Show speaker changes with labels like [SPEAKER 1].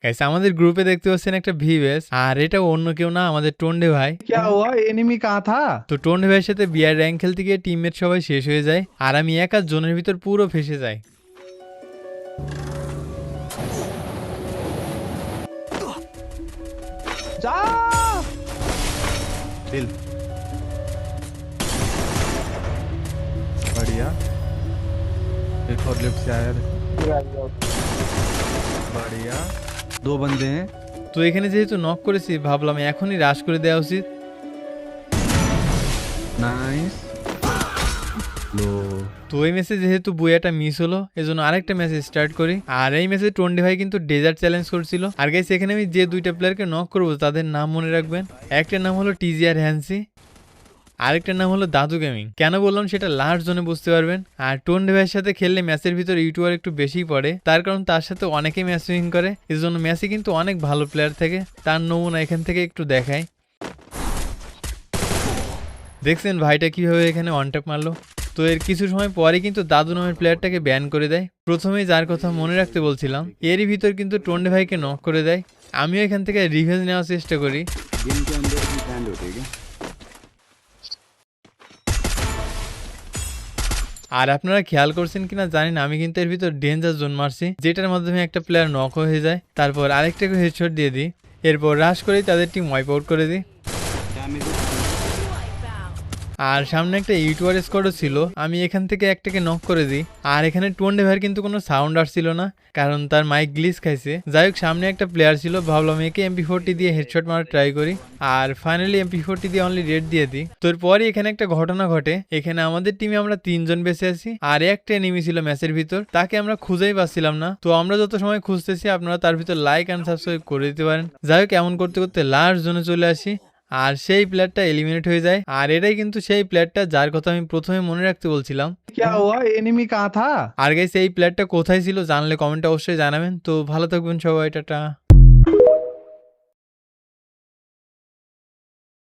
[SPEAKER 1] Guys আমাদের গ্রুপে দেখতে পাচ্ছেন একটা ভিভেস, আর এটা অন্য কেউ না, আমাদের টন্ডে ভাই।
[SPEAKER 2] क्या हुआ? एनिमी कहाँ था?
[SPEAKER 1] তো টন্ডে ভাইয়ের সাথে বিয়ার র্যাঙ্ক খেলতে গিয়ে টিমমেট সবাই শেষ হয়ে যায়, আর আমি একা জোনের ভিতর পুরো ফেসে যাই।
[SPEAKER 2] जा दिल बढ़िया। एक और लिफ्ट से आया। बढ़िया, दो बंदे हैं।
[SPEAKER 1] তো এখানে যেহেতু নক করেছি, ভাবলাম এখনই রাশ করে দেওয়া উচিত।
[SPEAKER 2] नाइस लो।
[SPEAKER 1] তো এই ম্যাচে যেহেতু বুয়াটা মিস হলো, এজন্য আরেকটা ম্যাচ স্টার্ট করি। আর এই ম্যাচে টন্ডে ভাই কিন্তু ডেজার্ট চ্যালেঞ্জ করছিল। আর গাইস এখানে আমি যে দুইটা প্লেয়ারকে নক করবো তাদের নাম মনে রাখবেন। একটার নাম হলো টিজিআর হ্যান্সি, আরেকটার নাম হলো দাদু গেমিং। কেন বললাম সেটা লাস্ট জোনে বুঝতে পারবেন। আর টন্ডে ভাইয়ের সাথে খেললে ম্যাচের ভিতর ইউটিউবার একটু বেশি পড়ে, তার কারণ তার সাথে অনেকেই ম্যাচ উইন করে, এজন্য ম্যাচে কিন্তু অনেক ভালো প্লেয়ার থাকে। তার নমুনা এখান থেকে একটু দেখায়। দেখছেন ভাইটা কিভাবে এখানে ওয়ান ট্যাপ মারলো। তো এর কিছু সময় পরে কিন্তু দাদু নামের প্লেয়ারটাকে ব্যান করে দেয়। প্রথমেই যার কথা মনে রাখতে বলছিলাম, এরই ভিতর কিন্তু টন্ডে ভাইকে নক করে দেয়। আমিও এখান থেকে রিভেঞ্জ নেওয়ার চেষ্টা করি।
[SPEAKER 3] गेम के अंदर भी बैंड होते हैं क्या?
[SPEAKER 1] আর আপনারা খেয়াল করছেন কিনা জানি না, আমি কিন্তু এর ভিতর ডেঞ্জার জোন মারছি, যেটার মাধ্যমে একটা প্লেয়ার নক হয়ে যায়। তারপর আরেকটাকে হেডশট দিয়ে দিই, এরপর রাশ করে তাদের টিম ওয়াইপ আউট করে দিই।
[SPEAKER 3] डैमेज
[SPEAKER 1] আর সামনে একটা ইউটিউবার স্কোয়াডও ছিল, আমি এখান থেকে একটাকে নক করে দিই। আর এখানে টন্ডে ভাইয়ের কিন্তু কোনো সাউন্ড আসছিল না, কারণ তার মাইক গ্লিচ খাইছে। যাই হোক, সামনে একটা প্লেয়ার ছিল, ভাবলাম একে MP40 দিয়ে হেডশট মারা ট্রাই করি। আর ফাইনালি MP40 দিয়ে অনলি রেড দিয়ে দিই। তো এরপরই এখানে একটা ঘটনা ঘটে। এখানে আমাদের টিমে আমরা 3 জন বেঁচে আছি, আর একটা এনিমি ছিল ম্যাচের ভিতর, তাকে আমরা খুঁজেই পাচ্ছিলাম না। তো আমরা যত সময় খুঁজতেছি, আপনারা তার ভিতর লাইক অ্যান্ড সাবস্ক্রাইব করে দিতে পারেন। যাই হোক, এমন করতে করতে লাস্ট জোনে চলে আসি, আর সেই প্লেয়ারটা এলিমিনেট হয়ে যায়। আর এটাই কিন্তু সেই প্লেয়ারটা যার কথা আমি প্রথমে মনে রাখতে বলছিলাম।
[SPEAKER 2] क्या हुआ? एनिमी कहाँ था?
[SPEAKER 1] আর গাইস এই প্লেয়ারটা কোথায় ছিল জানলে কমেন্টে অবশ্যই জানাবেন। তো ভালো থাকবেন সবাই, টাটা।